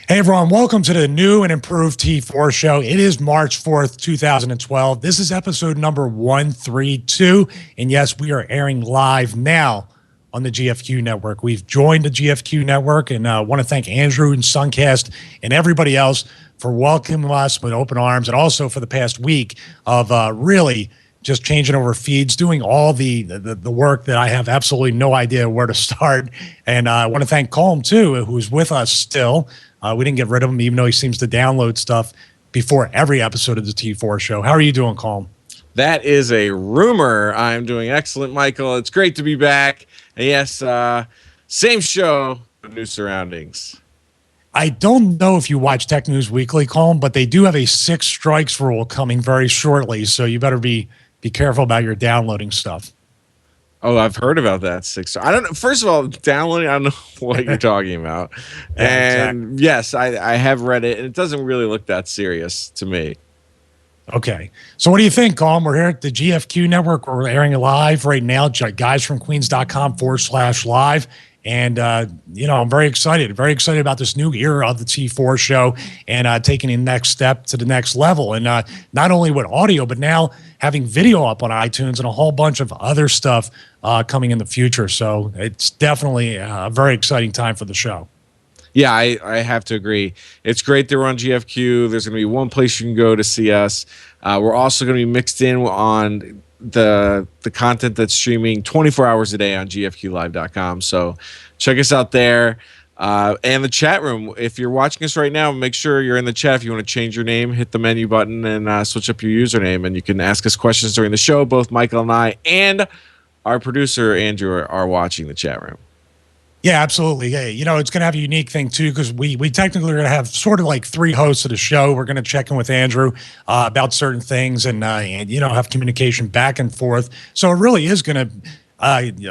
Hey everyone, welcome to the new and improved T4 show. It is March 4th, 2012. This is episode number 132. And yes, we are airing live now on the GFQ network. We've joined the GFQ network and want to thank Andrew and Suncast and everybody else for welcoming us with open arms, and also for the past week of really just changing over feeds, doing all the work that I have absolutely no idea where to start. And I want to thank Colm too, who's with us still. We didn't get rid of him, even though he seems to download stuff before every episode of the T4 show. How are you doing, Colm? That is a rumor. I'm doing excellent, Michael. It's great to be back. And yes, same show, but new surroundings. I don't know if you watch Tech News Weekly, Colm, but they do have a 6 strikes rule coming very shortly, so you better be careful about your downloading stuff. Oh, I've heard about that 6. I don't know. First of all, downloading, I don't know what you're talking about. Yeah, and exactly. yes, I have read it, and it doesn't really look that serious to me. Okay. So what do you think, Colm? We're here at the GFQ network. We're airing it live right now, guysfromqueens.com/live. And, I'm very excited about this new era of the T4 show and taking the next step to the next level. And not only with audio, but now having video up on iTunes and a whole bunch of other stuff coming in the future. So it's definitely a very exciting time for the show. Yeah, I have to agree. It's great that we're on GFQ. There's going to be one place you can go to see us. We're also going to be mixed in on the content that's streaming 24 hours a day on gfqlive.com. So check us out there. And the chat room. If you're watching us right now, make sure you're in the chat. If you want to change your name, hit the menu button and switch up your username. And you can ask us questions during the show. Both Michael and I and our producer, Andrew, are watching the chat room. Yeah, absolutely. Hey, it's going to have a unique thing too, because we technically are going to have sort of like 3 hosts of the show. We're going to check in with Andrew about certain things and have communication back and forth. So it really is going to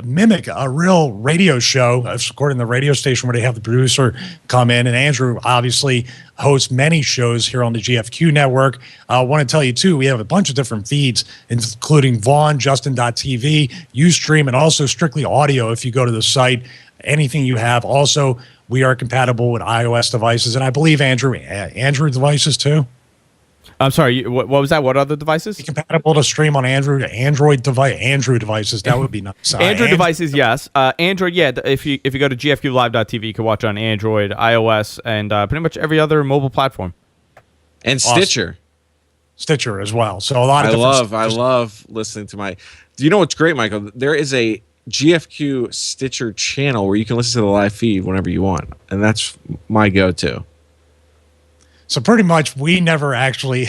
mimic a real radio show, according to the radio station where they have the producer come in. And Andrew obviously hosts many shows here on the GFQ network. I want to tell you too, we have a bunch of different feeds, including Vaughn, Justin.tv, Ustream, and also strictly audio if you go to the site. Anything you have. Also, we are compatible with iOS devices, and I believe Android devices too. I'm sorry. What was that? What other devices? Compatible to stream on Android devices. That would be nice. Android devices, yes. Android, yeah. If you go to gfqlive.tv, you can watch on Android, iOS, and pretty much every other mobile platform. And Stitcher. Stitcher as well. So a lot of I love listening to my. Do you know what's great, Michael? There is a GFQ Stitcher channel where you can listen to the live feed whenever you want, and that's my go-to. So pretty much we never actually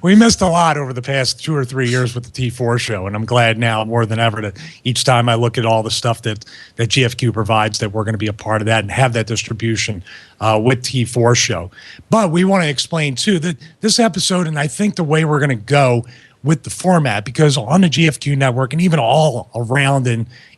we missed a lot over the past 2 or 3 years with the T4 show, and I'm glad now more than ever that each time I look at all the stuff that GFQ provides that we're going to be a part of that and have that distribution with T4 show. But we want to explain too that this episode, and I think the way we're going to go with the format, because on the GFQ network and even all around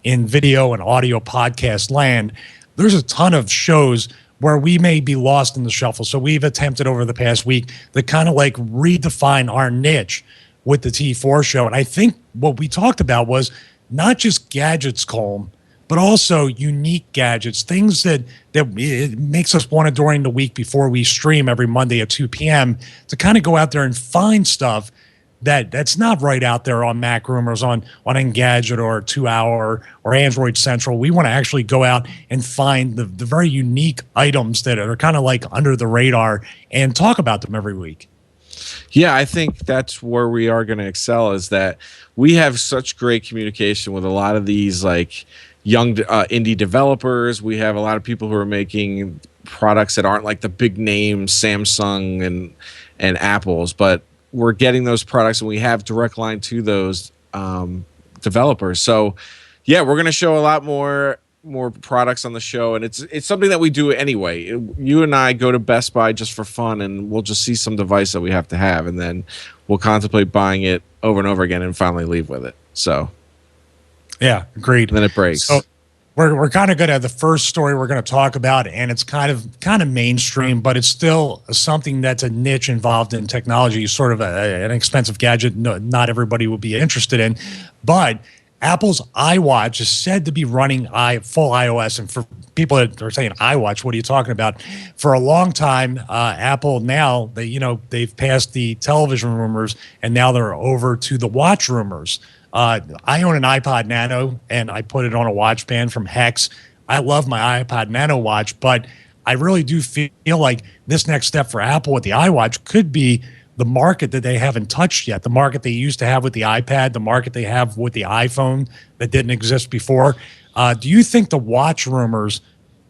in video and audio podcast land, there's a ton of shows where we may be lost in the shuffle. So we've attempted over the past week to kind of like redefine our niche with the T4 show. And I think what we talked about was not just gadgets, Colm, but also unique gadgets, things that it makes us want to during the week before we stream every Monday at 2 p.m. to kind of go out there and find stuff that's not right out there on Mac Rumors, on Engadget or 2 Hour or Android Central. We want to actually go out and find the very unique items that are kind of like under the radar and talk about them every week. Yeah, I think that's where we are going to excel, is that we have such great communication with a lot of these like young indie developers. We have a lot of people who are making products that aren't like the big name Samsung and Apple's, but we're getting those products and we have direct line to those developers. So yeah, we're going to show a lot more products on the show, and it's something that we do anyway. You and I go to Best Buy just for fun, and we'll just see some device that we have to have, and then we'll contemplate buying it over and over again and finally leave with it. So yeah, agreed. And then it breaks. So we're kind of going to have the first story we're going to talk about, and it's kind of mainstream, but it's still something that's a niche involved in technology, sort of an expensive gadget not everybody will be interested in. But Apple's iWatch is said to be running full iOS. And for people that are saying iWatch, what are you talking about? For a long time, Apple now, they've passed the television rumors, and now they're over to the watch rumors. I own an iPod Nano, and I put it on a watch band from Hex. I love my iPod Nano watch, but I really do feel like this next step for Apple with the iWatch could be the market that they haven't touched yet, the market they used to have with the iPad, the market they have with the iPhone that didn't exist before. Do you think the watch rumors,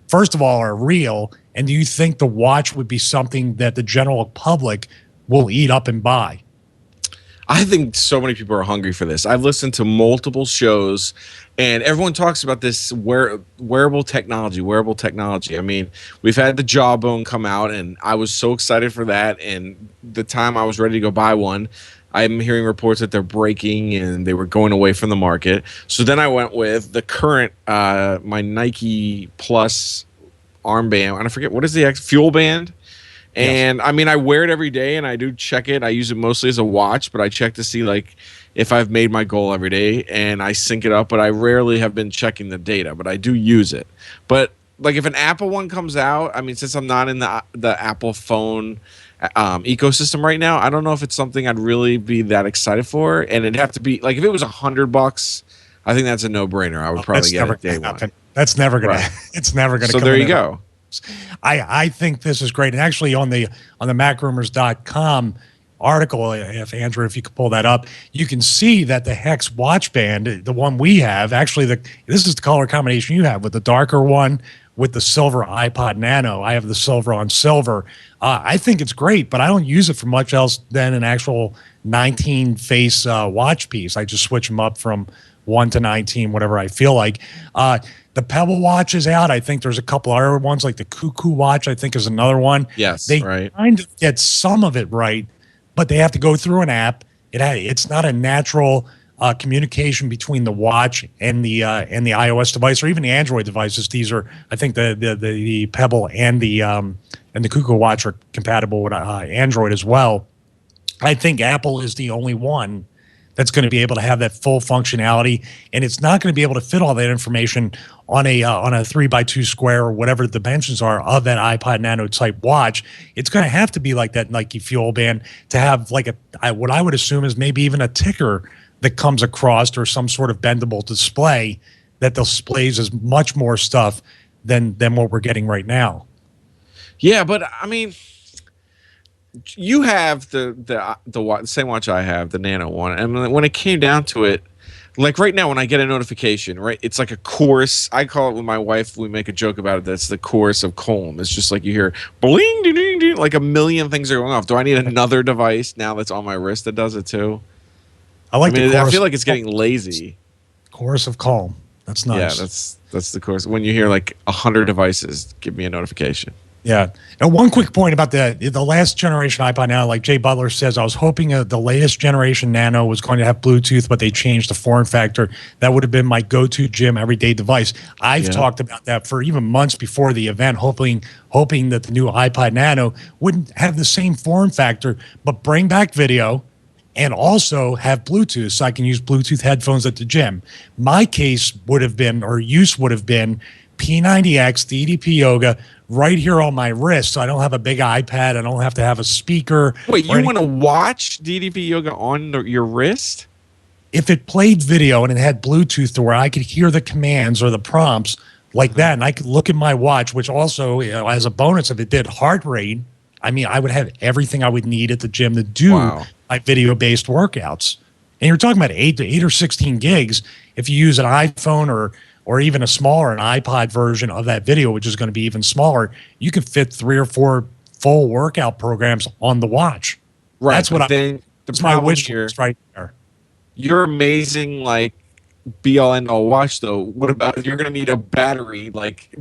first of all, are real? And do you think the watch would be something that the general public will eat up and buy? I think so many people are hungry for this. I've listened to multiple shows, and everyone talks about this wearable technology. I mean, we've had the Jawbone come out, and I was so excited for that. And the time I was ready to go buy one, I'm hearing reports that they're breaking and they were going away from the market. So then I went with the current, my Nike Plus armband, and I forget, what is the Fuel Band? And yes. I mean, I wear it every day, and I do check it. I use it mostly as a watch, but I check to see like if I've made my goal every day, and I sync it up. But I rarely have been checking the data, but I do use it. But like if an Apple one comes out, I mean, since I'm not in the Apple phone ecosystem right now, I don't know if it's something I'd really be that excited for. And it'd have to be like if it was $100, I think that's a no-brainer. I would probably get it day one. That's never gonna. Right. It's never gonna. So come there you go. I think this is great. And actually on the MacRumors.com article, if you could pull that up, you can see that the Hex watch band, the one we have, actually this is the color combination you have with the darker one with the silver iPod Nano. I have the silver on silver. I think it's great, but I don't use it for much else than an actual 19 face watch piece. I just switch them up from 1 to 19, whatever I feel like. The Pebble watch is out. I think there's a couple other ones, like the Cuckoo watch, I think is another one. Yes, they right. kind of get some of it right, but they have to go through an app. It's not a natural communication between the watch and the iOS device or even the Android devices. These are, I think, the Pebble and the Cuckoo watch are compatible with Android as well. I think Apple is the only one that's going to be able to have that full functionality, and it's not going to be able to fit all that information on a 3x2 square or whatever the dimensions are of that iPod Nano type watch. It's going to have to be like that Nike Fuel Band to have like what I would assume is maybe even a ticker that comes across or some sort of bendable display that displays as much more stuff than what we're getting right now. Yeah, but I mean, you have the same watch I have, the Nano one, and when it came down to it, like right now when I get a notification, right, it's like a chorus. I call it with my wife, we make a joke about it, that's the chorus of Colm. It's just like you hear bling ding ding ding, like a million things are going off. Do I need another device now that's on my wrist that does it too? I feel like it's getting lazy. Chorus of Colm. That's nice. Yeah, that's the chorus. When you hear like 100 devices, give me a notification. Yeah. And one quick point about the last generation iPod Nano, like Jay Butler says, I was hoping the latest generation Nano was going to have Bluetooth, but they changed the form factor. That would have been my go-to gym everyday device. I've talked about that for even months before the event, hoping that the new iPod Nano wouldn't have the same form factor, but bring back video and also have Bluetooth so I can use Bluetooth headphones at the gym. My case would have been, or use would have been, P90X, the EDP Yoga, right here on my wrist, so I don't have a big iPad. I don't have to have a speaker. Wait, you want to watch DDP Yoga on your wrist? If it played video and it had Bluetooth to where I could hear the commands or the prompts like that, and I could look at my watch, which also, as a bonus, if it did heart rate, I mean, I would have everything I would need at the gym to do my video-based workouts. And you're talking about 8 or 16 gigs. If you use an iPhone or even an iPod version of that video, which is going to be even smaller, you can fit 3 or 4 full workout programs on the watch. Right. That's what that's my wish list right there. Your amazing, like, be-all end-all watch, though. What about you're going to need a battery like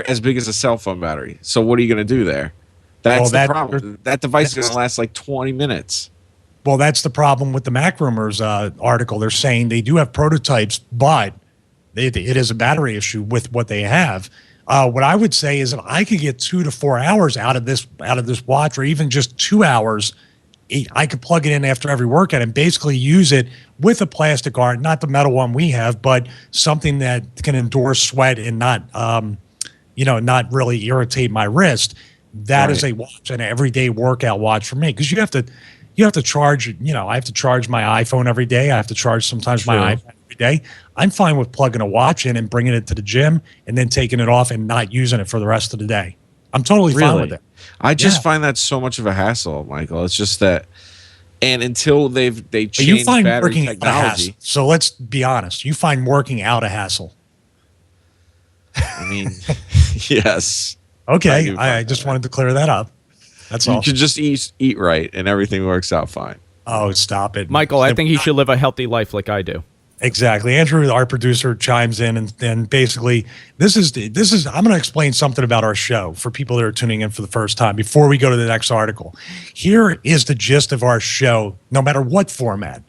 as big as a cell phone battery? So what are you going to do there? That's the problem. That device is going to last like 20 minutes. Well, that's the problem with the MacRumors article. They're saying they do have prototypes, but it is a battery issue with what they have. What I would say is if I could get 2 to 4 hours out of this watch, or even just 2 hours I could plug it in after every workout and basically use it with a plastic arm, not the metal one we have, but something that can endure sweat and not, not really irritate my wrist. That is a watch, an everyday workout watch for me, because you have to charge. I have to charge my iPhone every day. I have to charge sometimes my iPad every day. I'm fine with plugging a watch in and bringing it to the gym and then taking it off and not using it for the rest of the day. I'm totally fine with it. I just find that so much of a hassle, Michael. It's just that, and until they change battery technology. So let's be honest. You find working out a hassle. I mean, yes. Okay, I just wanted to clear that up. That's all. You can just eat right, and everything works out fine. Oh, stop it, Michael. I think he should live a healthy life like I do. Exactly. Andrew, our producer, chimes in, and basically, this is. I'm going to explain something about our show for people that are tuning in for the first time before we go to the next article. Here is the gist of our show, no matter what format.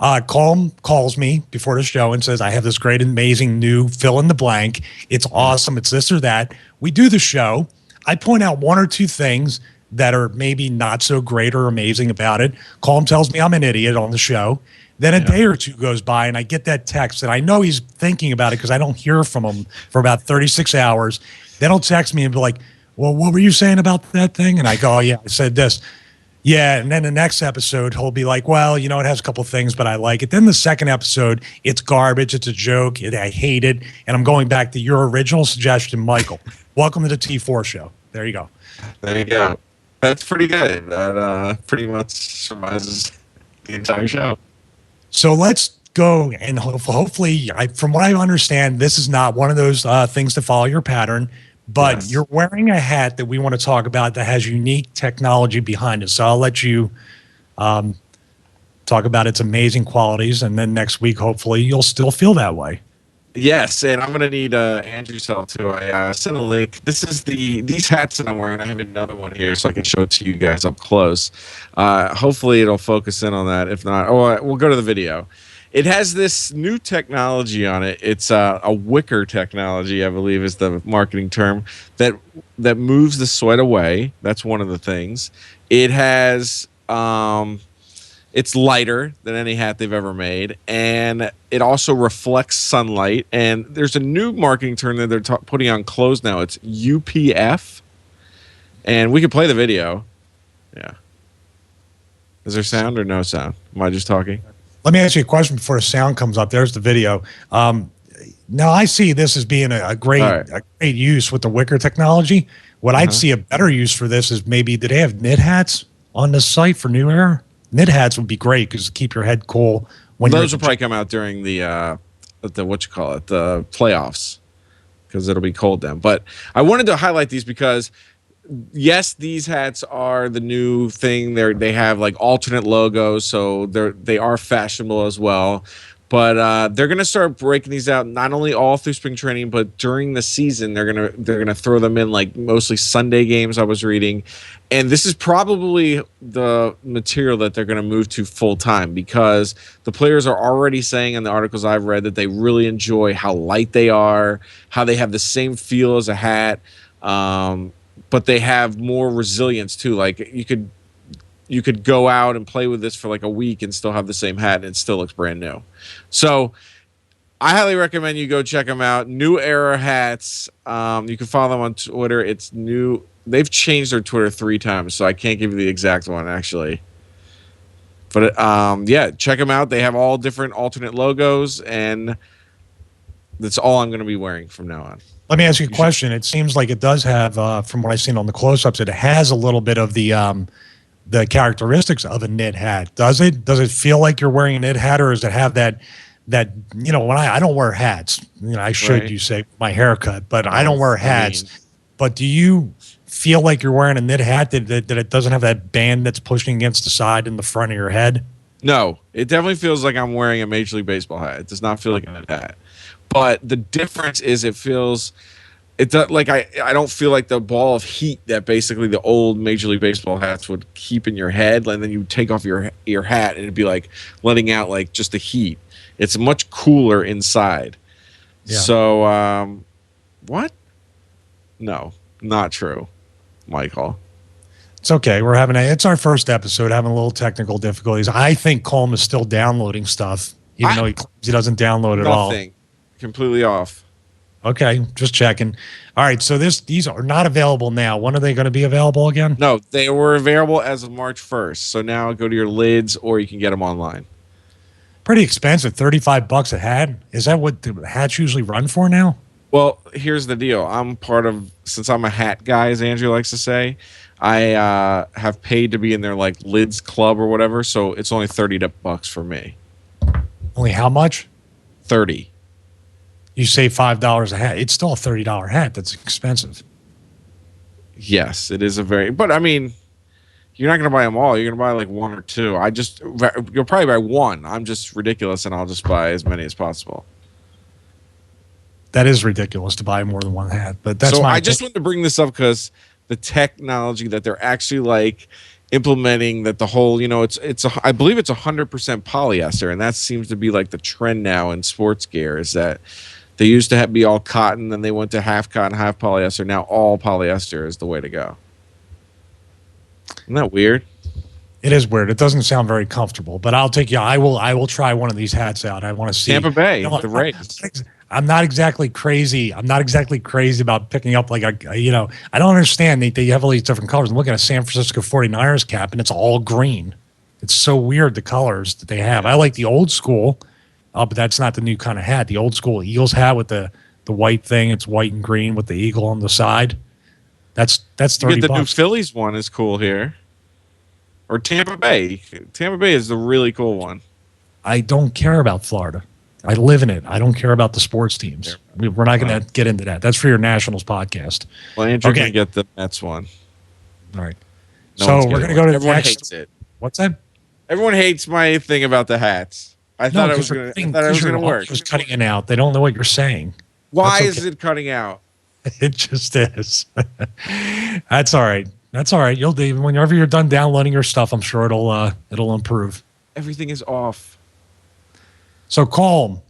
Colm calls me before the show and says, I have this great, amazing new fill in the blank. It's awesome. It's this or that. We do the show. I point out one or two things that are maybe not so great or amazing about it. Colm tells me I'm an idiot on the show. Then a day or two goes by and I get that text, and I know he's thinking about it because I don't hear from him for about 36 hours. Then he'll text me and be like, well, what were you saying about that thing? And I go, oh, yeah, I said this. Yeah, and then the next episode, he'll be like, well, it has a couple of things, but I like it. Then the second episode, it's garbage, it's a joke, I hate it, and I'm going back to your original suggestion, Michael. Welcome to the T4 show. There you go. There you go. That's pretty good. That pretty much summarizes the entire show. So let's go, and hopefully, from what I understand, this is not one of those things to follow your pattern. But you're wearing a hat that we want to talk about that has unique technology behind it. So I'll let you talk about its amazing qualities. And then next week, hopefully, you'll still feel that way. Yes, and I'm going to need Andrew's help, too. I sent a link. This is these hats that I'm wearing. I have another one here so I can show it to you guys up close. Hopefully, it'll focus in on that. If not, we'll go to the video. It has this new technology on it. It's a wicker technology, I believe is the marketing term, that moves the sweat away. That's one of the things. It has it's lighter than any hat they've ever made, and it also reflects sunlight. And there's a new marketing term that they're putting on clothes now. It's UPF, and we can play the video. Yeah. Is there sound or no sound? Am I just talking? Let me ask you a question before the sound comes up. There's the video. Now I see this as being a great use with the wicker technology. What I'd see a better use for this is maybe, do they have knit hats on this site for New Era? Knit hats would be great because keep your head cool. Those will probably come out during the the playoffs, because it'll be cold then. But I wanted to highlight these because, yes, these hats are the new thing. They have like alternate logos, so they are fashionable as well. But they're gonna start breaking these out not only all through spring training, but during the season. They're gonna throw them in like mostly Sunday games, I was reading, and this is probably the material that they're gonna move to full time, because the players are already saying in the articles I've read that they really enjoy how light they are, how they have the same feel as a hat. But they have more resilience too. Like you could go out and play with this for like a week and still have the same hat and it still looks brand new. So I highly recommend you go check them out. New Era hats. You can follow them on Twitter. It's new. They've changed their Twitter 3 times, so I can't give you the exact one actually. But yeah, check them out. They have all different alternate logos, and that's all I'm going to be wearing from now on. Let me ask you a question. It seems like it does have, from what I've seen on the close-ups, it has a little bit of the characteristics of a knit hat. Does it? Does it feel like you're wearing a knit hat, or does it have that when I don't wear hats. I should, you say, my haircut, but I don't wear hats. But do you feel like you're wearing a knit hat that it doesn't have that band that's pushing against the side in the front of your head? No, it definitely feels like I'm wearing a Major League Baseball hat. It does not feel like a knit hat. But the difference is I don't feel like the ball of heat that basically the old Major League Baseball hats would keep in your head, and then you take off your hat and it'd be like letting out like just the heat. It's much cooler inside. Yeah. So what? No, not true, Michael. It's okay. It's our first episode, having a little technical difficulties. I think Colm is still downloading stuff, even though he claims he doesn't download at all. Nothing. Completely off. Okay, just checking. All right, so these are not available now. When are they going to be available again? No, they were available as of March 1st. So now go to your lids, or you can get them online. Pretty expensive, $35 a hat. Is that what the hats usually run for now? Well, here's the deal. Since I'm a hat guy, as Andrew likes to say, I have paid to be in their like lids club or whatever. So it's only $30 for me. Only how much? 30. You save $5 a hat. It's still a $30 hat. That's expensive. Yes, it is but I mean, you're not going to buy them all. You're going to buy like one or two. You'll probably buy one. I'm just ridiculous, and I'll just buy as many as possible. That is ridiculous to buy more than one hat, but that's so. I just wanted to bring this up because the technology that they're actually like implementing, that the whole, I believe it's 100% polyester, and that seems to be like the trend now in sports gear. Is that they used to be all cotton, then they went to half cotton, half polyester. Now all polyester is the way to go. Isn't that weird? It is weird. It doesn't sound very comfortable, but I'll take you. I will try one of these hats out. I want to see Tampa Bay, the Rays. I'm not exactly crazy. I'm not exactly crazy about picking up like I don't understand. They have all these different colors. I'm looking at a San Francisco 49ers cap, and it's all green. It's so weird, the colors that they have. I like the old school, but that's not the new kind of hat. The old school Eagles hat with the white thing. It's white and green with the eagle on the side. That's $30. The new Phillies one is cool here. Or Tampa Bay. Tampa Bay is the really cool one. I don't care about Florida. I live in it. I don't care about the sports teams. We're not going to get into that. That's for your Nationals podcast. Well, Andrew can get the Mets one. All right. So we're going to go to the next. Hates it. What's that? Everyone hates my thing about the hats. I thought it was going to work. Just cutting it out. They don't know what you're saying. Why is it cutting out? It just is. That's all right. That's all right. You'll do. Whenever you're done downloading your stuff, I'm sure it'll improve. Everything is off. So, Colm,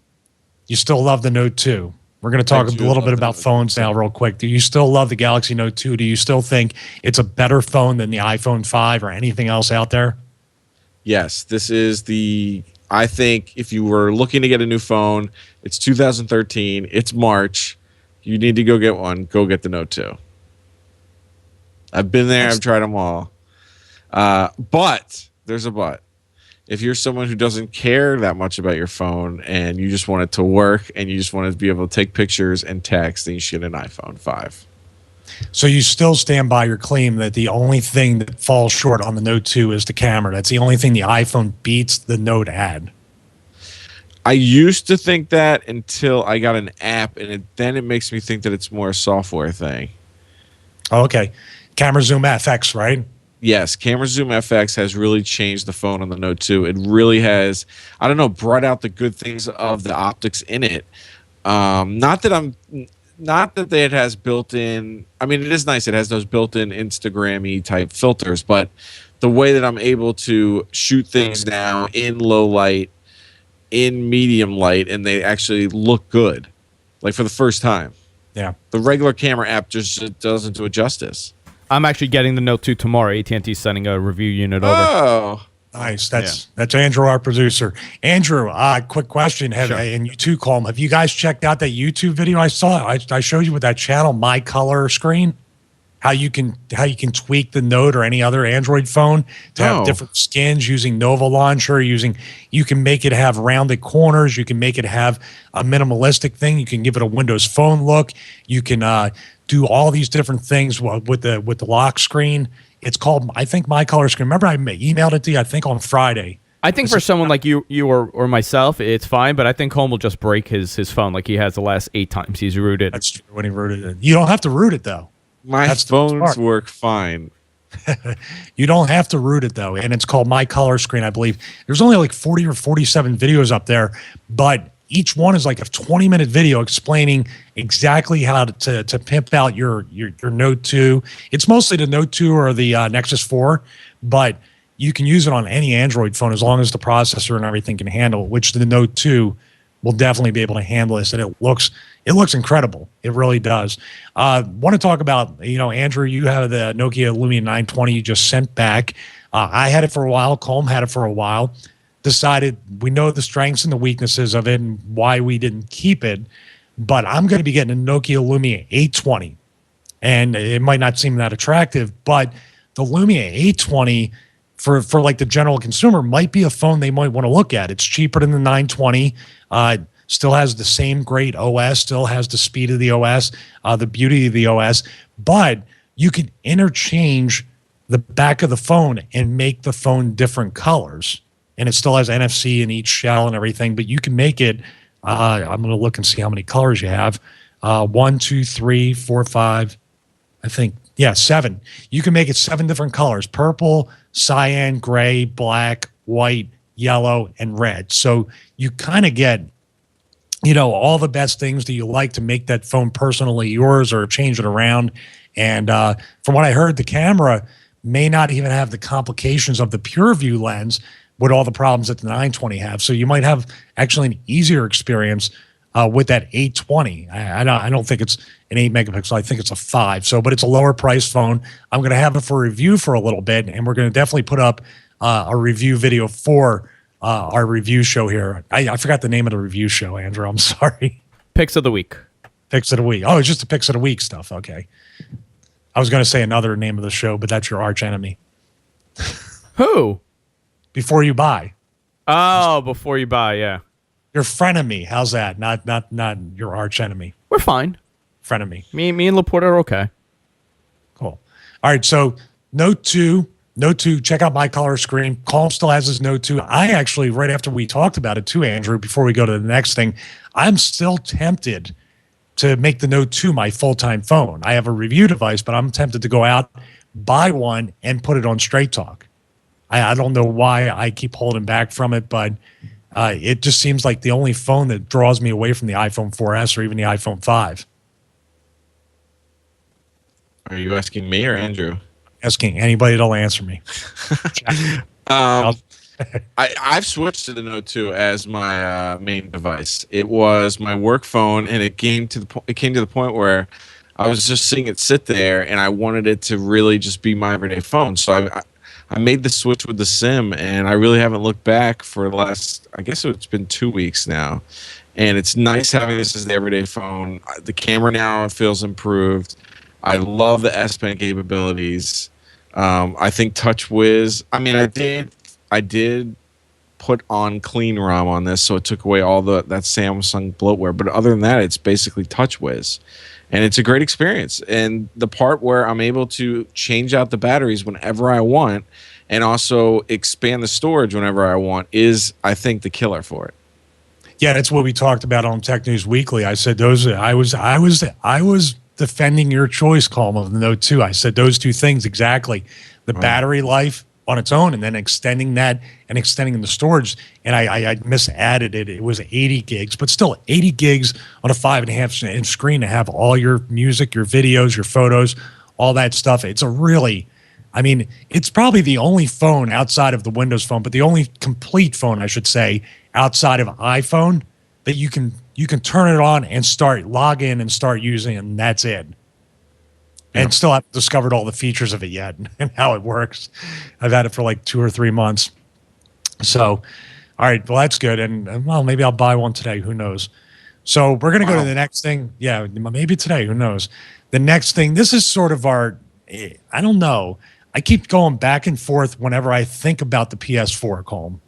you still love the Note 2. We're going to talk a little bit about phones now real quick. Do you still love the Galaxy Note 2? Do you still think it's a better phone than the iPhone 5 or anything else out there? Yes, this is I think if you were looking to get a new phone, it's 2013, it's March, you need to go get one, go get the Note 2. I've been there, I've tried them all. But, there's a but. If you're someone who doesn't care that much about your phone and you just want it to work and you just want to be able to take pictures and text, then you should get an iPhone 5. So you still stand by your claim that the only thing that falls short on the Note 2 is the camera. That's the only thing the iPhone beats the Note had. I used to think that until I got an app, and then it makes me think that it's more a software thing. Oh, okay. Camera Zoom FX, right? Yes, Camera Zoom FX has really changed the phone on the Note 2. It really has, brought out the good things of the optics in it. Not that it has built-in. I mean, it is nice. It has those built-in Instagram-y type filters, but the way that I'm able to shoot things now in low light, in medium light, and they actually look good, like for the first time. Yeah, the regular camera app just doesn't do it justice. I'm actually getting the Note 2 tomorrow. AT&T's sending a review unit over. Oh, nice. That's Andrew, our producer. Andrew, quick question. And you too, Colm, have you guys checked out that YouTube video I saw? I showed you with that channel, My Color Screen, how you can tweak the Note or any other Android phone to have different skins using Nova Launcher. You can make it have rounded corners. You can make it have a minimalistic thing. You can give it a Windows Phone look. You can do all these different things with the lock screen. It's called, I think, My Color Screen. Remember, I emailed it to you, I think, on Friday. I think for someone like you or myself, it's fine, but I think Colm will just break his phone like he has the last 8 times he's rooted. That's true, when he rooted it. You don't have to root it, though. My phones work fine. You don't have to root it, though, and it's called My Color Screen, I believe. There's only like 40 or 47 videos up there, but each one is like a 20-minute video explaining exactly how to pimp out your Note 2. It's mostly the Note 2 or the Nexus 4, but you can use it on any Android phone as long as the processor and everything can handle it, which the Note 2 will definitely be able to handle this, and it looks incredible. It really does. Want to talk about, Andrew, you have the Nokia Lumia 920 you just sent back. I had it for a while. Colm had it for a while. Decided we know the strengths and the weaknesses of it and why we didn't keep it. But I'm going to be getting a Nokia Lumia 820. And it might not seem that attractive, but the Lumia 820 for like the general consumer might be a phone they might want to look at. It's cheaper than the 920. Still has the same great OS, still has the speed of the OS, the beauty of the OS, but you can interchange the back of the phone and make the phone different colors. And it still has NFC in each shell and everything, but you can make it, I'm going to look and see how many colors you have. 1, 2, 3, 4, 5, I think, 7. You can make it 7 different colors: purple, cyan, gray, black, white, yellow, and red. So you kind of get, all the best things that you like to make that phone personally yours or change it around. And from what I heard, the camera may not even have the complications of the pure view lens with all the problems that the 920 have. So you might have actually an easier experience with that 820. I don't think it's an 8 megapixel. I think it's a 5. So, but it's a lower price phone. I'm going to have it for review for a little bit, and we're going to definitely put up a review video for our review show here. I forgot the name of the review show, Andrew. I'm sorry. Picks of the week. Picks of the week. Oh, it's just the picks of the week stuff. Okay. I was going to say another name of the show, but that's your arch enemy. Who? Before You Buy. Oh, Before You Buy, yeah. Your frenemy. How's that? Not your arch enemy. We're fine. Frenemy. Me and Laporte are okay. Cool. All right. So Note 2. Check out my color screen. Colm still has his Note 2. I actually, right after we talked about it too, Andrew, before we go to the next thing, I'm still tempted to make the Note 2 my full-time phone. I have a review device, but I'm tempted to go out, buy one, and put it on Straight Talk. I don't know why I keep holding back from it, but it just seems like the only phone that draws me away from the iPhone 4S or even the iPhone 5. Are you asking me or Andrew? Asking anybody that'll answer me. I've switched to the Note 2 as my main device. It was my work phone, and it came to the point where I was just seeing it sit there, and I wanted it to really just be my everyday phone. So I made the switch with the SIM, and I really haven't looked back for the last, I guess it's been 2 weeks now. And it's nice having this as the everyday phone. The camera now feels improved. I love the S Pen capabilities. I think TouchWiz. I mean, I did put on Clean ROM on this, so it took away all that Samsung bloatware. But other than that, it's basically TouchWiz, and it's a great experience. And the part where I'm able to change out the batteries whenever I want, and also expand the storage whenever I want, is, I think, the killer for it. Yeah, that's what we talked about on Tech News Weekly. I said I was defending your choice, Colm, of the Note 2. I said those two things exactly. The battery life on its own, and then extending that and extending the storage. And I misadded it. It was 80 gigs, but still 80 gigs on a 5.5-inch screen to have all your music, your videos, your photos, all that stuff. It's it's probably the only phone outside of the Windows Phone, but the only complete phone, I should say, outside of iPhone that you can turn it on and log in and start using it, and that's it. And still haven't discovered all the features of it yet and how it works. I've had it for like 2 or 3 months. So, all right, well, that's good. And well, maybe I'll buy one today. Who knows? So we're going to go to the next thing. Yeah, maybe today. Who knows? The next thing, this is sort of I don't know. I keep going back and forth whenever I think about the PS4, Colm.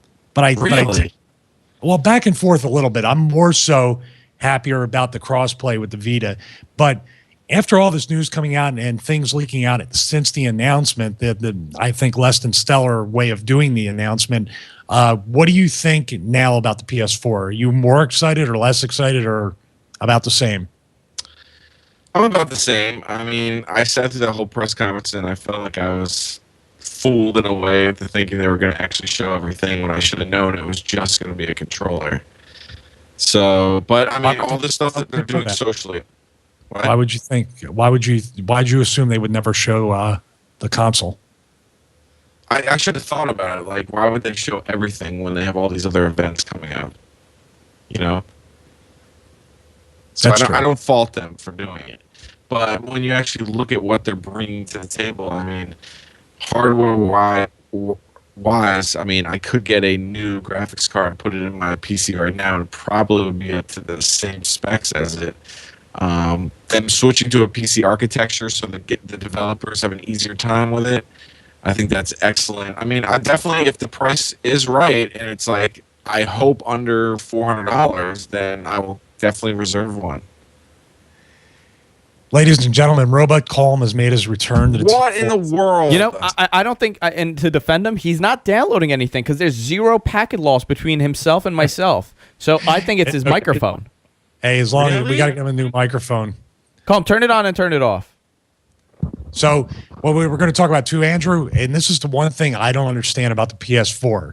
Well, back and forth a little bit. I'm more so happier about the crossplay with the Vita. But after all this news coming out and things leaking out since the announcement, the I think less than stellar way of doing the announcement, what do you think now about the PS4? Are you more excited or less excited or about the same? I'm about the same. I mean, I sat through that whole press conference, and I felt like I was fooled in a way into thinking they were going to actually show everything when I should have known it was just going to be a controller. So, but I mean, all this stuff that they're doing socially. What? Why would you assume they would never show the console? I should have thought about it. Like, why would they show everything when they have all these other events coming out? You know? So That's I true. don't fault them for doing it. But when you actually look at what they're bringing to the table, I mean, hardware-wise, I mean, I could get a new graphics card and put it in my PC right now, and probably would be up to the same specs as it. Them switching to a PC architecture so that the developers have an easier time with it, I think that's excellent. I mean, I definitely, if the price is right and it's like, I hope under $400, then I will definitely reserve one. Ladies and gentlemen, Robot Colm has made his return to the What in the world? You know, I don't think, and to defend him, he's not downloading anything because there's zero packet loss between himself and myself. So I think it's his microphone. Hey, as long as we got to get him a new microphone. Colm, turn it on and turn it off. So what we were going to talk about too, Andrew, and this is the one thing I don't understand about the PS4.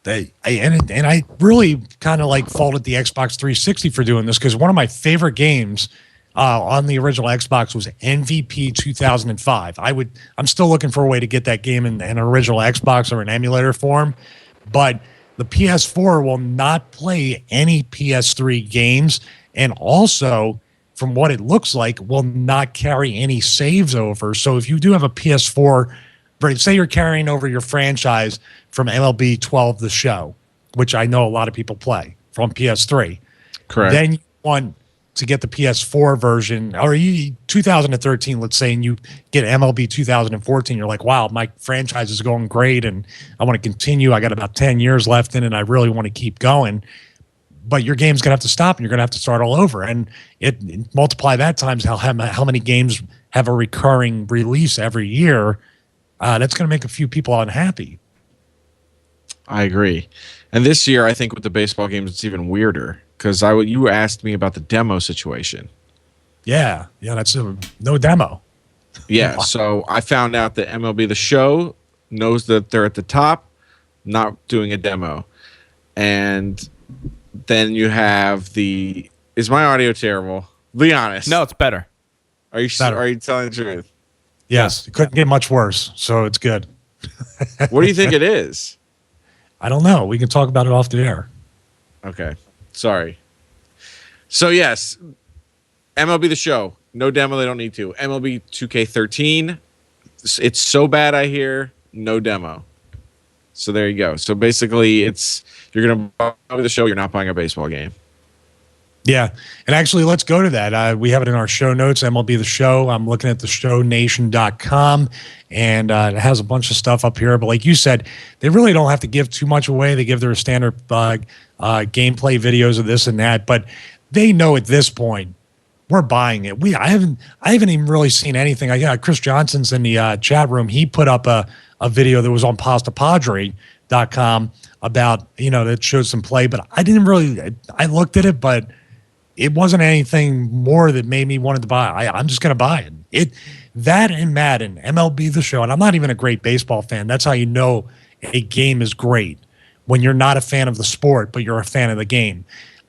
I really kind of like faulted the Xbox 360 for doing this, because one of my favorite games on the original Xbox was MVP 2005. I'm still looking for a way to get that game in an original Xbox or an emulator form, but the PS4 will not play any PS3 games, and also, from what it looks like, will not carry any saves over. So if you do have a PS4, say you're carrying over your franchise from MLB 12 The Show, which I know a lot of people play from PS3. Correct. Then you want to get the PS4 version, or 2013, let's say, and you get MLB 2014. You're like, wow, my franchise is going great, and I want to continue. I got about 10 years left in it, and I really want to keep going. But your game's going to have to stop, and you're going to have to start all over. And it multiply that times how many games have a recurring release every year. That's going to make a few people unhappy. I agree. And this year, I think with the baseball games, it's even weirder, because you asked me about the demo situation. Yeah, that's no demo. Yeah, so I found out that MLB The Show knows that they're at the top, not doing a demo. And then you have is my audio terrible? Be honest. No, it's better. Are you telling the truth? Yes, it couldn't get much worse, so it's good. What do you think it is? I don't know. We can talk about it off the air. Okay. Sorry. So, yes, MLB The Show. No demo. They don't need to. MLB 2K13. It's so bad, I hear. No demo. So there you go. So basically, you're going to buy the show. You're not buying a baseball game. Yeah. And actually, let's go to that. We have it in our show notes, MLB The Show. I'm looking at theshownation.com, and it has a bunch of stuff up here. But like you said, they really don't have to give too much away. They give their standard gameplay videos of this and that. But they know at this point, we're buying it. I haven't even really seen anything. Chris Johnson's in the chat room. He put up a video that was on pastapadre.com about, that showed some play. But I looked at it, but it wasn't anything more that made me wanted to buy. I'm just going to buy it. That and Madden, MLB The Show, and I'm not even a great baseball fan. That's how you know a game is great, when you're not a fan of the sport, but you're a fan of the game.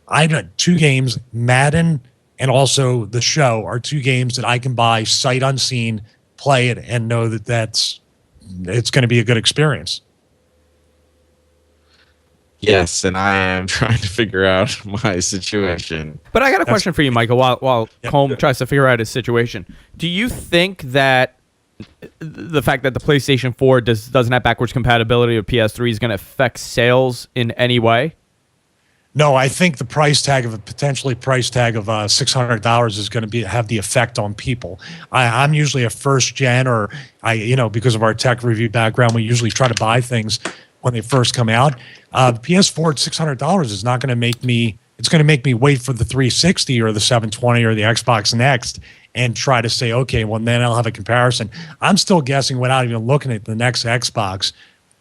I got two games, Madden and also The Show, are two games that I can buy sight unseen, play it, and know that it's going to be a good experience. Yes, and I am trying to figure out my situation. But I got a question for you, Michael, while Colm tries to figure out his situation. Do you think that the fact that the PlayStation 4 doesn't have backwards compatibility with PS3 is going to affect sales in any way? No, I think the price tag of $600 is going to have the effect on people. I'm usually a first gen, or because of our tech review background, we usually try to buy things when they first come out. The PS4 at $600 is not going to make me. It's going to make me wait for the 360 or the 720 or the Xbox Next and try to say, okay, well, then I'll have a comparison. I'm still guessing without even looking at the next Xbox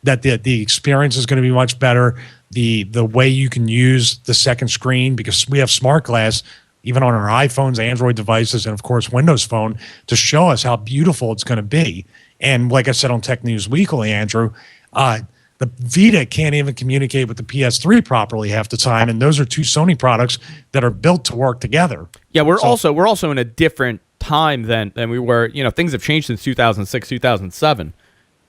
that the experience is going to be much better. The way you can use the second screen, because we have smart glass even on our iPhones, Android devices, and of course Windows Phone, to show us how beautiful it's going to be. And like I said on Tech News Weekly, Andrew, the Vita can't even communicate with the PS3 properly half the time, and those are two Sony products that are built to work together. Yeah, we're also in a different time than we were. Things have changed since 2006, 2007.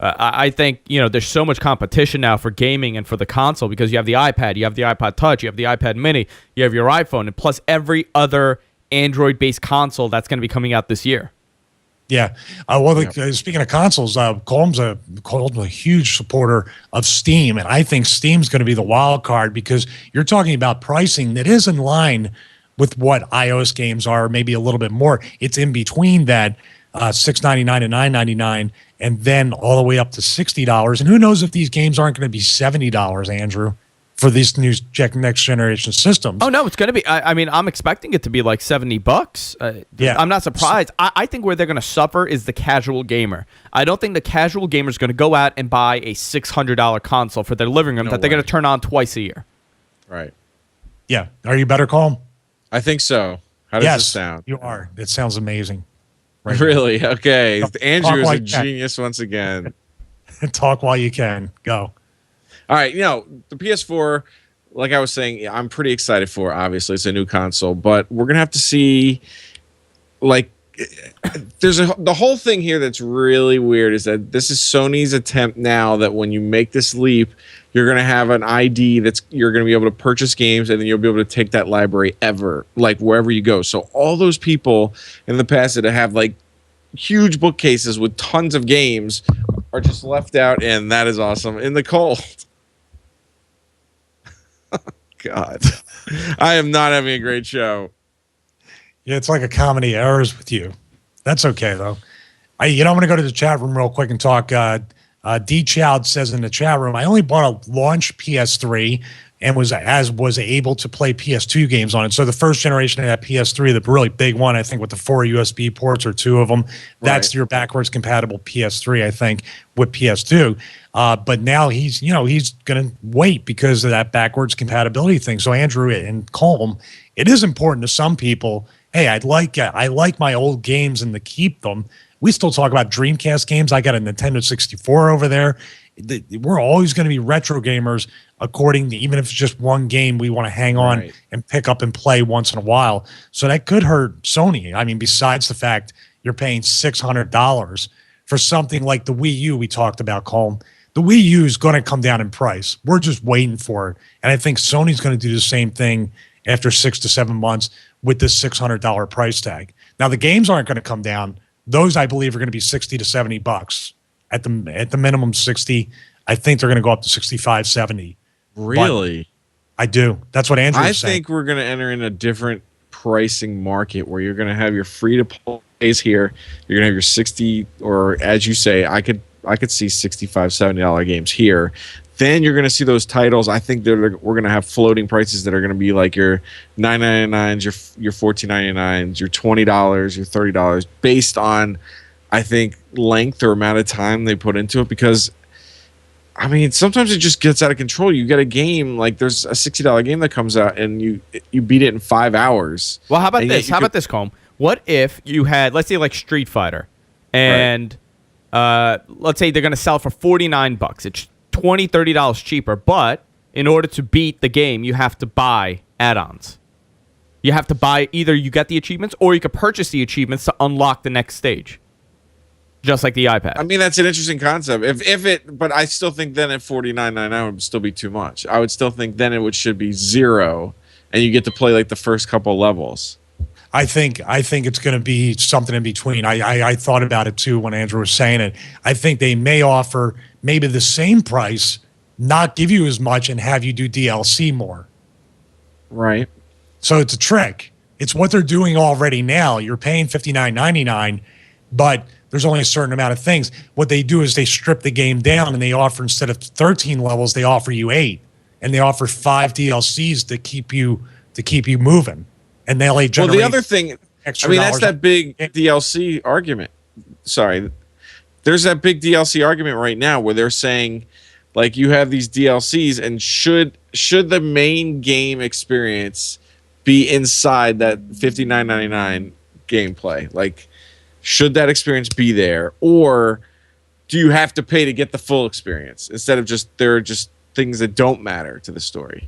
I think there's so much competition now for gaming and for the console, because you have the iPad, you have the iPod Touch, you have the iPad Mini, you have your iPhone, and plus every other Android-based console that's going to be coming out this year. Yeah. Speaking of consoles, Colm's a huge supporter of Steam, and I think Steam's going to be the wild card because you're talking about pricing that is in line with what iOS games are, maybe a little bit more. It's in between that $6.99 and $9.99, and then all the way up to $60. And who knows if these games aren't going to be $70, Andrew, for these new next generation systems. Oh no, it's going to be. I mean, I'm expecting it to be like $70. Yeah, I'm not surprised. I think where they're going to suffer is the casual gamer. I don't think the casual gamer is going to go out and buy a $600 console for their living room that they're going to turn on twice a year. Right. Yeah. Are you better, Colm? I think so. How does this sound? You are. It sounds amazing. Right really? Now. Okay. Andrew is like a genius once again. Talk while you can. Go. All right, the PS4, like I was saying, I'm pretty excited for. Obviously, it's a new console, but we're gonna have to see. Like, the whole thing here that's really weird is that this is Sony's attempt now that when you make this leap, you're gonna have an ID you're gonna be able to purchase games, and then you'll be able to take that library like wherever you go. So all those people in the past that have like huge bookcases with tons of games are just left out, and that is awesome in the cold. God, I am not having a great show. Yeah, it's like a comedy of errors with you. That's okay though. I'm going to go to the chat room real quick and talk. D Child says in the chat room, I only bought a launch PS3 and was able to play PS2 games on it. So the first generation of that PS3, the really big one, I think with the 4 USB ports or 2 of them, that's your backwards compatible PS3, I think, with PS2. But now he's going to wait because of that backwards compatibility thing. So Andrew and Colm, it is important to some people. Hey, I like my old games and to keep them. We still talk about Dreamcast games. I got a Nintendo 64 over there. We're always going to be retro gamers, according to even if it's just one game we want to hang on and pick up and play once in a while. So that could hurt Sony. I mean, besides the fact you're paying $600 for something like the Wii U we talked about, Colm. The Wii U is going to come down in price. We're just waiting for it. And I think Sony's going to do the same thing after 6 to 7 months with this $600 price tag. Now, the games aren't going to come down. Those, I believe, are going to be $60 to $70. At the minimum 60. I think they're going to go up to 65, 70. Really? But I do. That's what Andrew was saying. I think we're going to enter in a different pricing market where you're going to have your free to plays here. You're going to have your 60, or as you say, I could see $65, $70 games here. Then you're going to see those titles. I think we're going to have floating prices that are going to be like your $9.99s, your $14.99s, your $20, your $30, based on, I think, length or amount of time they put into it. Because, I mean, sometimes it just gets out of control. You get a game, like there's a $60 game that comes out and you beat it in 5 hours. Well, how about this? How about this, Colm? What if you had, let's say, like Street Fighter, and let's say they're going to sell it for $49. It's $20, $30 cheaper, but in order to beat the game, you have to buy add-ons. You have to buy, either you get the achievements or you could purchase the achievements to unlock the next stage. Just like the iPad. I mean, that's an interesting concept. But I still think then at $49.99 would still be too much. I would still think then should be $0, and you get to play like the first couple levels. I think it's going to be something in between. I thought about it too when Andrew was saying it. I think they may offer maybe the same price, not give you as much, and have you do DLC more. Right. So it's a trick. It's what they're doing already now. You're paying $59.99, but there's only a certain amount of things. What they do is they strip the game down and they offer, instead of 13 levels, they offer you 8, and they offer 5 DLCs to keep you moving. And they'll generate. Well, the other thing, I mean, that's that big DLC argument. Sorry, there's that big DLC argument right now where they're saying, like, you have these DLCs, and should the main game experience be inside that $59.99 gameplay? Like, should that experience be there, or do you have to pay to get the full experience instead of there are just things that don't matter to the story?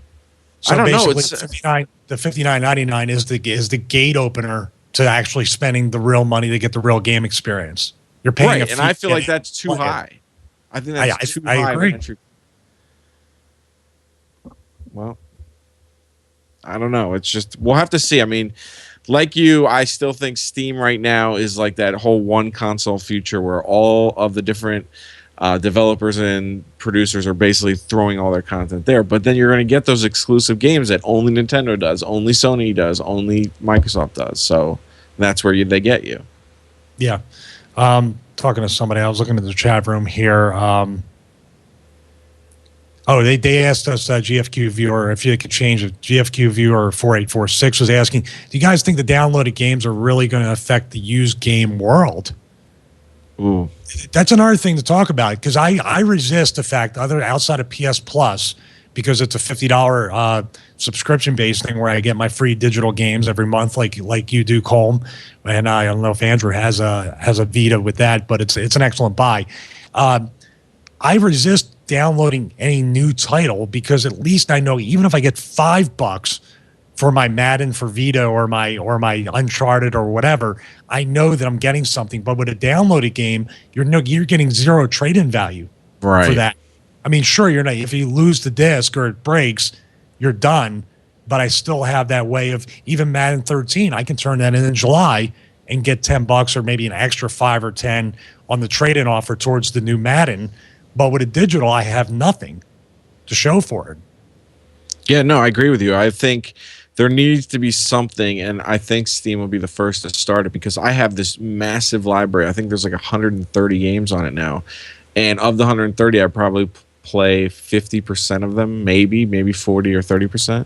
So I don't know. It's the $59.99 is the gate opener to actually spending the real money to get the real game experience. You're paying, and I feel like that's too high. I think that's too high. I agree. Well, I don't know. It's just, we'll have to see. I mean, like you, I still think Steam right now is like that whole one console future where all of the different developers and producers are basically throwing all their content there. But then you're going to get those exclusive games that only Nintendo does, only Sony does, only Microsoft does. So that's where they get you. Yeah. Talking to somebody, I was looking at the chat room here. They asked us, GFQ viewer, if you could change it. GFQ viewer 4846 was asking, do you guys think the downloaded games are really going to affect the used game world? Ooh. That's another thing to talk about, because I resist the fact, outside of PS Plus, because it's a $50 subscription-based thing where I get my free digital games every month, like you do, Colm. And I don't know if Andrew has a Vita with that, but it's an excellent buy. I resist downloading any new title, because at least I know, even if I get $5 for my Madden for Vita or my Uncharted or whatever, I know that I'm getting something. But with a downloaded game, you're getting zero trade-in value for that. I mean, sure, you're not. If you lose the disc or it breaks, you're done. But I still have that way of, even Madden 13, I can turn that in July and get $10 or maybe an extra 5 or 10 on the trade-in offer towards the new Madden. But with a digital, I have nothing to show for it. Yeah, no, I agree with you. I think there needs to be something, and I think Steam will be the first to start it, because I have this massive library. I think there's like 130 games on it now. And of the 130, I probably play 50% of them, maybe 40 or 30%.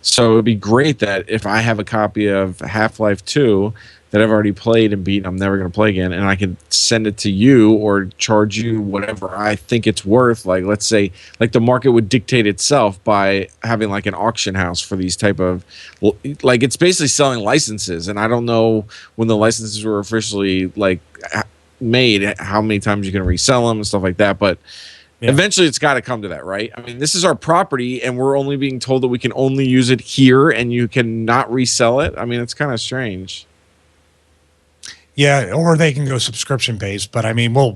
So it would be great that if I have a copy of Half-Life 2 that I've already played and beat, I'm never going to play again, and I can send it to you or charge you whatever I think it's worth. Like, let's say, like, the market would dictate itself by having like an auction house for these type of, like, it's basically selling licenses. And I don't know when the licenses were officially like made, how many times you can resell them and stuff like that. But eventually it's got to come to that, right? I mean, this is our property, and we're only being told that we can only use it here and you cannot resell it. I mean, it's kind of strange. Yeah, or they can go subscription based, but I mean, we'll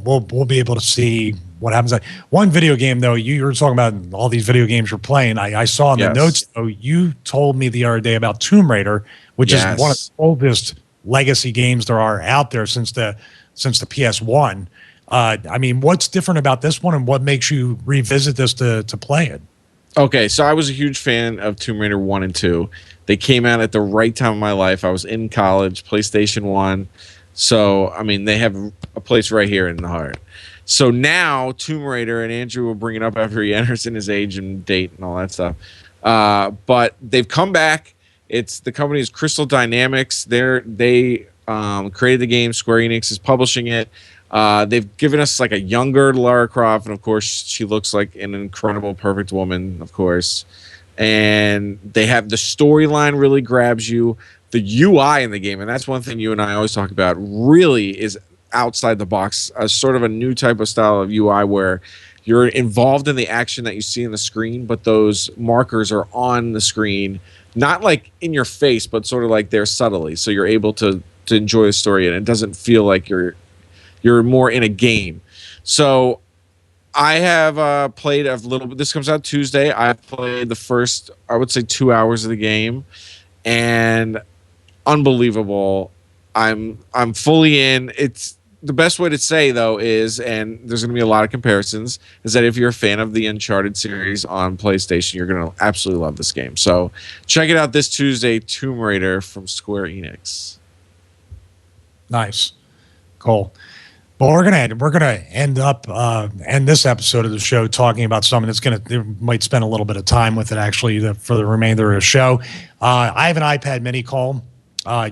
be able to see what happens. One video game, though, you were talking about all these video games you're playing. I saw in the notes, though, you told me the other day about Tomb Raider, which is one of the oldest legacy games there are out there since the PS1. I mean, what's different about this one, and what makes you revisit this to play it? Okay, so I was a huge fan of Tomb Raider 1 and 2. They came out at the right time of my life. I was in college, PlayStation 1. So, I mean, they have a place right here in the heart. So now, Tomb Raider, and Andrew will bring it up after he enters in his age and date and all that stuff. But they've come back. The company is Crystal Dynamics. They created the game. Square Enix is publishing it. They've given us like a younger Lara Croft, and of course, she looks like an incredible, perfect woman, of course. And they have the storyline really grabs you. The UI in the game, and that's one thing you and I always talk about, really is outside the box, a sort of a new type of style of UI where you're involved in the action that you see in the screen, but those markers are on the screen, not like in your face, but sort of like there subtly, so you're able to enjoy the story, and it doesn't feel like you're more in a game. So I have played a little bit. This comes out Tuesday. I played the first, I would say, 2 hours of the game, and unbelievable. I'm fully in. It's the best way to say, though, is, and there's going to be a lot of comparisons, is that if you're a fan of the Uncharted series on PlayStation, you're going to absolutely love this game. So check it out this Tuesday, Tomb Raider from Square Enix. Nice. Cool. Well, we're gonna end this episode of the show talking about something that's might spend a little bit of time with it, actually, for the remainder of the show. I have an iPad Mini, Colm.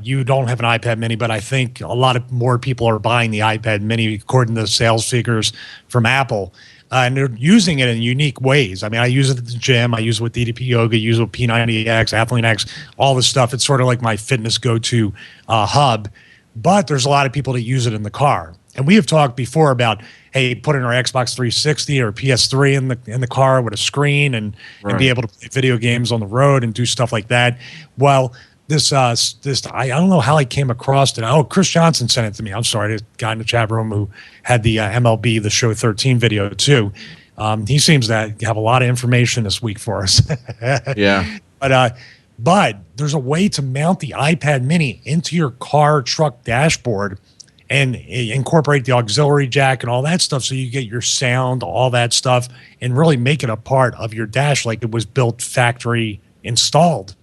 You don't have an iPad Mini, but I think a lot of more people are buying the iPad Mini according to the sales figures from Apple, and they're using it in unique ways. I mean, I use it at the gym. I use it with DDP Yoga. Use it with P90X, Athlete X, all this stuff. It's sort of like my fitness go-to hub. But there's a lot of people that use it in the car. And we have talked before about, hey, putting our Xbox 360 or PS3 in the car with a screen and be able to play video games on the road and do stuff like that. Well, this I don't know how I came across it. Oh, Chris Johnson sent it to me. I'm sorry, the guy in the chat room who had the MLB The Show 13 video too. He seems to have a lot of information this week for us. Yeah. But But there's a way to mount the iPad mini into your car truck dashboard and incorporate the auxiliary jack and all that stuff, so you get your sound, all that stuff, and really make it a part of your dash like it was built factory installed.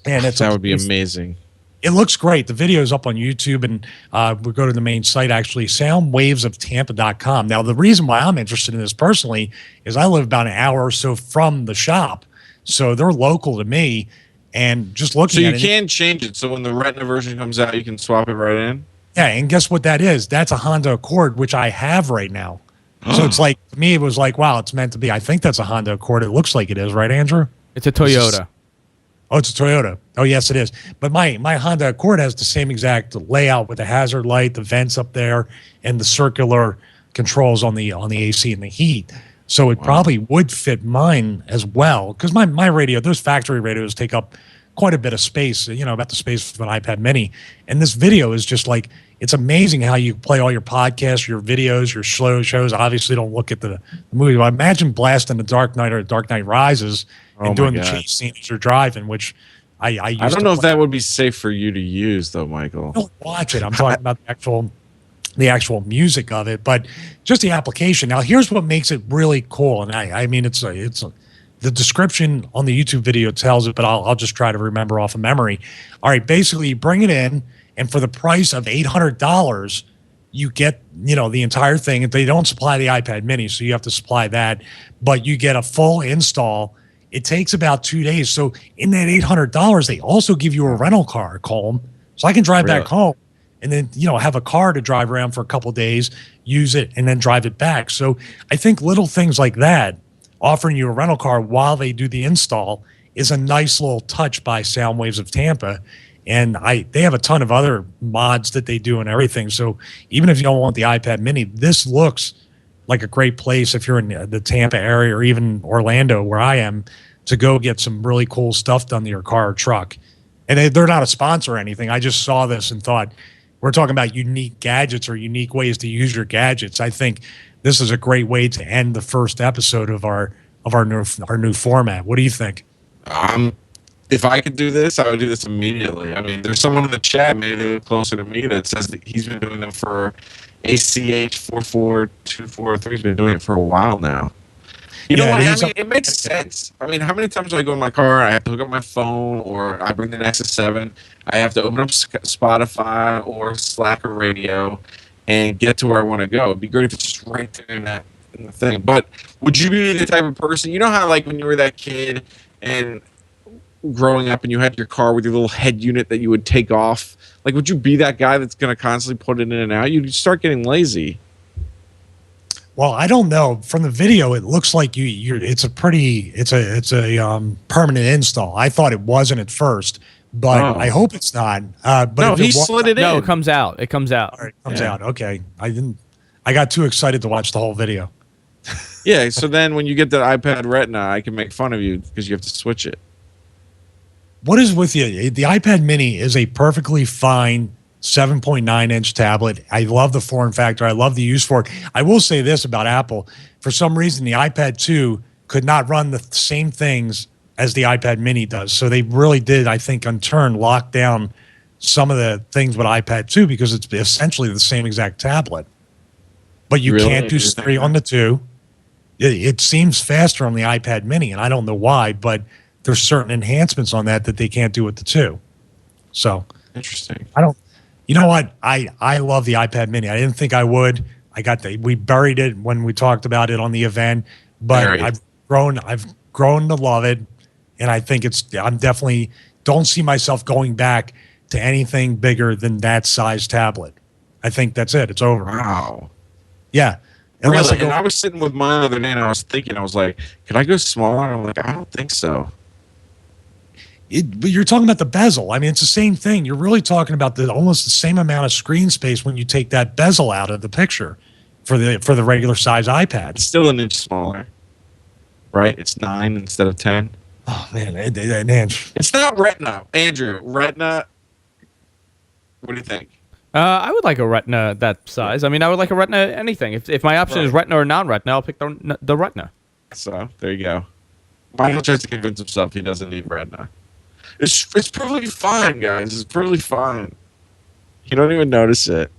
And that would be amazing. It looks great. The video is up on YouTube, and we'll go to the main site, actually, soundwavesoftampa.com. Now, the reason why I'm interested in this personally is I live about an hour or so from the shop, so they're local to me. And just looking at it. So you can change it. So when the Retina version comes out, you can swap it right in? Yeah, and guess what that is? That's a Honda Accord, which I have right now. So it's like, to me, it was like, wow, it's meant to be. I think that's a Honda Accord. It looks like it is, right, Andrew? It's a Toyota. Oh, it's a Toyota. Oh, yes, it is. But my Honda Accord has the same exact layout with the hazard light, the vents up there, and the circular controls on the AC and the heat. So it probably would fit mine as well, because my radio, those factory radios take up quite a bit of space, about the space of an iPad mini. And this video is just like, it's amazing how you play all your podcasts, your videos, your shows. Obviously, don't look at the movie. But imagine blasting The Dark Knight or Dark Knight Rises and doing the chase scene as you're driving, which I don't know if that would be safe for you to use, though, Michael. Don't watch it. I'm talking about the actual music of it, but just the application. Now, here's what makes it really cool, and I mean, it's the description on the YouTube video tells it, but I'll just try to remember off of memory. All right, basically, you bring it in, and for the price of $800, you get the entire thing. They don't supply the iPad Mini, so you have to supply that, but you get a full install. It takes about 2 days. So in that $800, they also give you a rental car, Colm, so I can drive back home. And then, have a car to drive around for a couple of days, use it, and then drive it back. So I think little things like that, offering you a rental car while they do the install, is a nice little touch by Soundwaves of Tampa. And they have a ton of other mods that they do and everything. So even if you don't want the iPad Mini, this looks like a great place if you're in the Tampa area or even Orlando, where I am, to go get some really cool stuff done to your car or truck. And they're not a sponsor or anything. I just saw this and thought, we're talking about unique gadgets or unique ways to use your gadgets. I think this is a great way to end the first episode of our new format. What do you think? If I could do this, I would do this immediately. I mean, there's someone in the chat, maybe closer to me, that says that he's been doing them for ACH 44243. He's been doing it for a while now. You know what? I mean, it makes sense. I mean, how many times do I go in my car? I have to hook up my phone, or I bring the Nexus 7. I have to open up Spotify or Slacker Radio and get to where I want to go. It'd be great if it's just right there in the thing. But would you be the type of person, how like when you were that kid and growing up and you had your car with your little head unit that you would take off? Like, would you be that guy that's going to constantly put it in and out? You'd start getting lazy. Well, I don't know. From the video, it looks like it's a permanent install. I thought it wasn't at first, but I hope it's not. But no, he slid it in. No, it comes out. It comes out. All right, it comes out. Okay. I got too excited to watch the whole video. Yeah, so then when you get the iPad Retina, I can make fun of you because you have to switch it. What is with you? The iPad Mini is a perfectly fine 7.9-inch tablet. I love the form factor. I love the use for it. I will say this about Apple. For some reason, the iPad 2 could not run the same things as the iPad Mini does. So they really did, I think, in turn, lock down some of the things with iPad 2 because it's essentially the same exact tablet. But you can't do Siri on the 2. It seems faster on the iPad Mini, and I don't know why, but there's certain enhancements on that they can't do with the 2. So interesting. You know what? I love the iPad Mini. I didn't think I would. We buried it when we talked about it on the event, but I've grown to love it, and I think I'm definitely don't see myself going back to anything bigger than that size tablet. I think that's it. It's over. Wow. Yeah. Really? I was sitting with mine the other day, and I was thinking, I was like, could I go smaller? I'm like, I don't think so. But you're talking about the bezel. I mean, it's the same thing. You're really talking about almost the same amount of screen space when you take that bezel out of the picture for the regular size iPad. It's still an inch smaller, right? It's 9 instead of 10. Oh man, it's not Retina, Andrew. Retina. What do you think? I would like a Retina that size. I mean, I would like a Retina anything. If my option is Retina or non-Retina, I'll pick the Retina. So there you go. Michael tries to convince himself he doesn't need Retina. It's perfectly fine, guys. It's perfectly fine. You don't even notice it.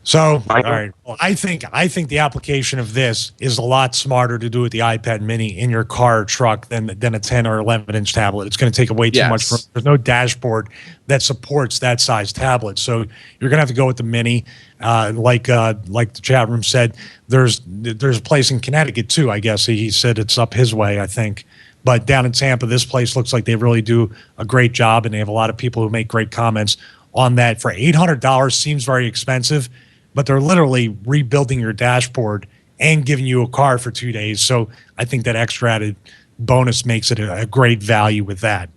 So, Michael? all right. Well, I think the application of this is a lot smarter to do with the iPad Mini in your car or truck than a 10 or 11-inch tablet. It's going to take away too much room. There's no dashboard that supports that size tablet. So you're going to have to go with the Mini. Like the chat room said, there's a place in Connecticut too. I guess he said it's up his way, I think. But down in Tampa, this place looks like they really do a great job, and they have a lot of people who make great comments on that. For $800 seems very expensive, but they're literally rebuilding your dashboard and giving you a car for 2 days. So I think that extra added bonus makes it a great value with that.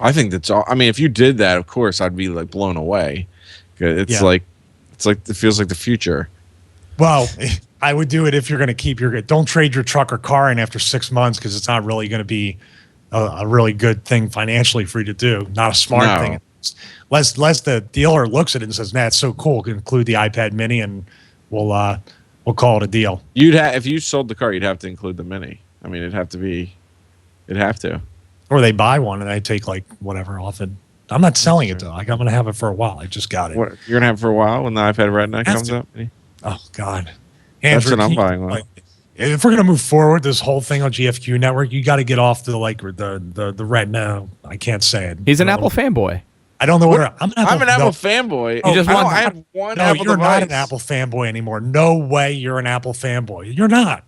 I think that's all. I mean, if you did that, of course, I'd be like blown away. It's like it feels like the future. Well, I would do it if you're going to keep don't trade your truck or car in after 6 months, because it's not really going to be a really good thing financially for you to do. Not a smart thing. Less the dealer looks at it and says, "Man, it's so cool. Can include the iPad Mini, and we'll call it a deal." If you sold the car, you'd have to include the Mini. I mean, it'd have to. Or they buy one and I take like whatever off it. I'm not selling it though. Like, I'm going to have it for a while. I just got it. What, you're going to have it for a while when the iPad Retina comes up? Oh God, Andrew, that's what I'm buying. Like, if we're going to move forward, this whole thing on GFQ Network, you got to get off the the Retina. I can't say it. He's an Apple fanboy. I don't know where I'm an Apple fanboy. I have one No, Apple you're device. not an Apple fanboy anymore. No way you're an Apple fanboy. You're not.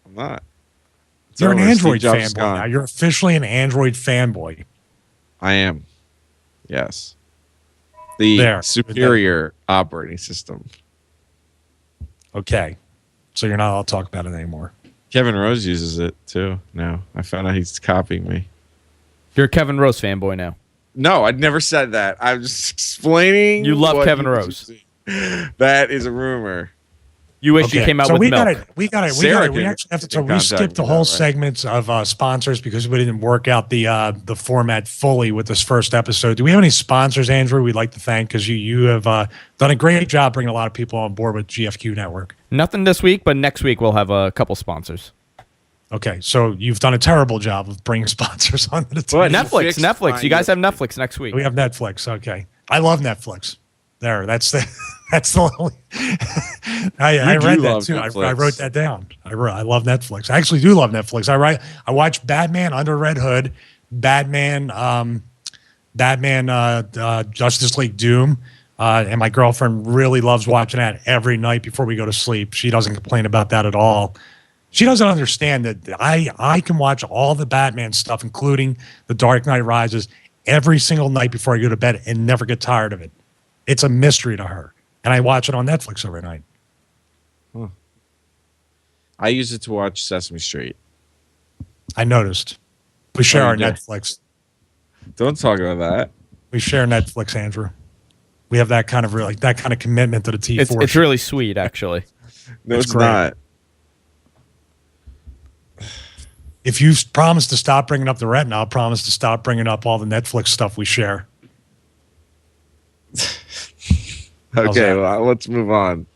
I'm not. You're an Android fanboy now. You're officially an Android fanboy. I am. Yes. The superior operating system. Okay. So you're not allowed to talk about it anymore. Kevin Rose uses it too now. I found out he's copying me. You're a Kevin Rose fanboy now. No, I'd never said that. I'm just explaining. You love Kevin Rose. That is a rumor. You wish you came out with milk. We actually have to. So we skipped the whole segments of sponsors because we didn't work out the format fully with this first episode. Do we have any sponsors, Andrew? We'd like to thank, because you have done a great job bringing a lot of people on board with GFQ Network. Nothing this week, but next week we'll have a couple sponsors. Okay, so you've done a terrible job of bringing sponsors on the team. Netflix. You guys have Netflix next week. We have Netflix. Okay, I love Netflix. That's the only. I read that too. I wrote that down. I love Netflix. I actually do love Netflix. I watch Batman Under Red Hood, Batman Justice League Doom, and my girlfriend really loves watching that every night before we go to sleep. She doesn't complain about that at all. She doesn't understand that I can watch all the Batman stuff, including The Dark Knight Rises, every single night before I go to bed and never get tired of it. It's a mystery to her. And I watch it on Netflix every night. Huh. I use it to watch Sesame Street. I noticed. We share our Netflix. Don't talk about that. We share Netflix, Andrew. We have that kind of commitment to the T4. It's really sweet, actually. No, it's not. If you promise to stop bringing up the Retina, I'll promise to stop bringing up all the Netflix stuff we share. Okay, well, let's move on.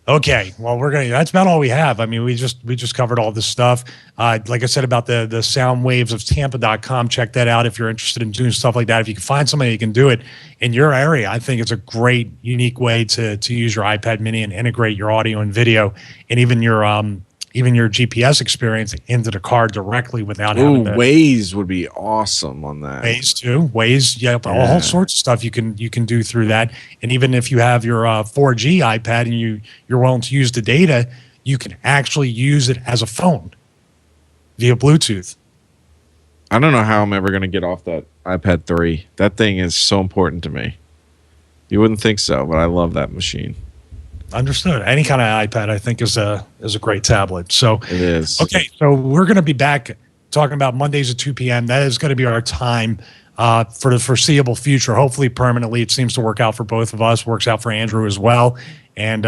Okay, well, that's about all we have. I mean, we just covered all this stuff. Like I said about the soundwavesoftampa.com, check that out if you're interested in doing stuff like that. If you can find somebody who can do it in your area, I think it's a great, unique way to use your iPad Mini and integrate your audio and video, and even your GPS experience into the car directly without having to. Waze would be awesome on that. Waze too. Waze, all sorts of stuff you can do through that. And even if you have your 4G iPad and you're willing to use the data, you can actually use it as a phone via Bluetooth. I don't know how I'm ever going to get off that iPad 3. That thing is so important to me. You wouldn't think so, but I love that machine. Understood. Any kind of iPad, I think, is a great tablet. So it is. Okay, so we're going to be back talking about Mondays at 2 p.m. That is going to be our time for the foreseeable future. Hopefully, permanently. It seems to work out for both of us. Works out for Andrew as well. And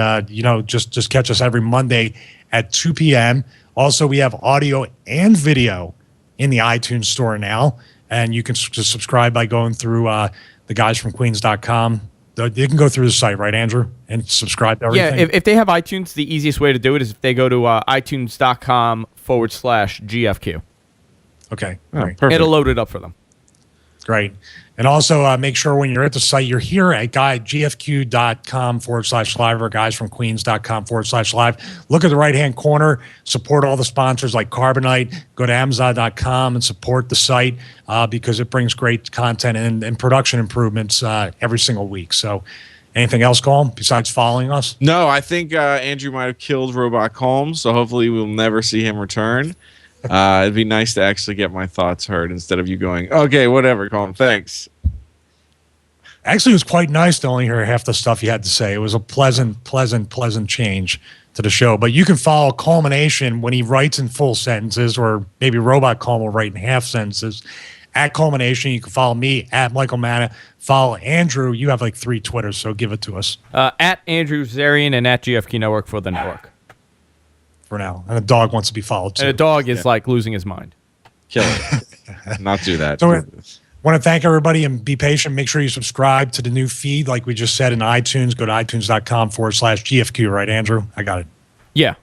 just catch us every Monday at 2 p.m. Also, we have audio and video in the iTunes store now, and you can just subscribe by going through theguysfromqueens.com. You can go through the site, right, Andrew, and subscribe to everything? Yeah, if they have iTunes, the easiest way to do it is if they go to itunes.com/GFQ. Okay. Perfect. It'll load it up for them. Great. And also make sure when you're at the site, you're here at gfq.com/live or guysfromqueens.com/live. Look at the right-hand corner. Support all the sponsors like Carbonite. Go to Amazon.com and support the site because it brings great content and production improvements every single week. So anything else, Colm, besides following us? No, I think Andrew might have killed Robot Colm, so hopefully we'll never see him return. It'd be nice to actually get my thoughts heard instead of you going, okay, whatever, Colm, thanks. Actually, it was quite nice to only hear half the stuff you had to say. It was a pleasant change to the show. But you can follow Culmination when he writes in full sentences, or maybe Robot Colm will write in half sentences. At Culmination, you can follow me at Michael Manna. Follow Andrew. You have like 3 Twitters, so give it to us. At Andrew Zarian and at GFQ Network for the network. For now. And a dog wants to be followed too. And a dog is like losing his mind. Kill it. Not do that. So I want to thank everybody and be patient. Make sure you subscribe to the new feed, like we just said, in iTunes. Go to itunes.com/GFQ, right, Andrew? I got it. Yeah.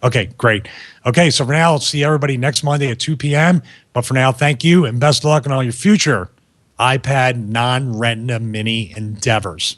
Okay, great. Okay, so for now, I'll see everybody next Monday at 2 p.m. But for now, thank you and best of luck in all your future iPad non-Retina Mini endeavors.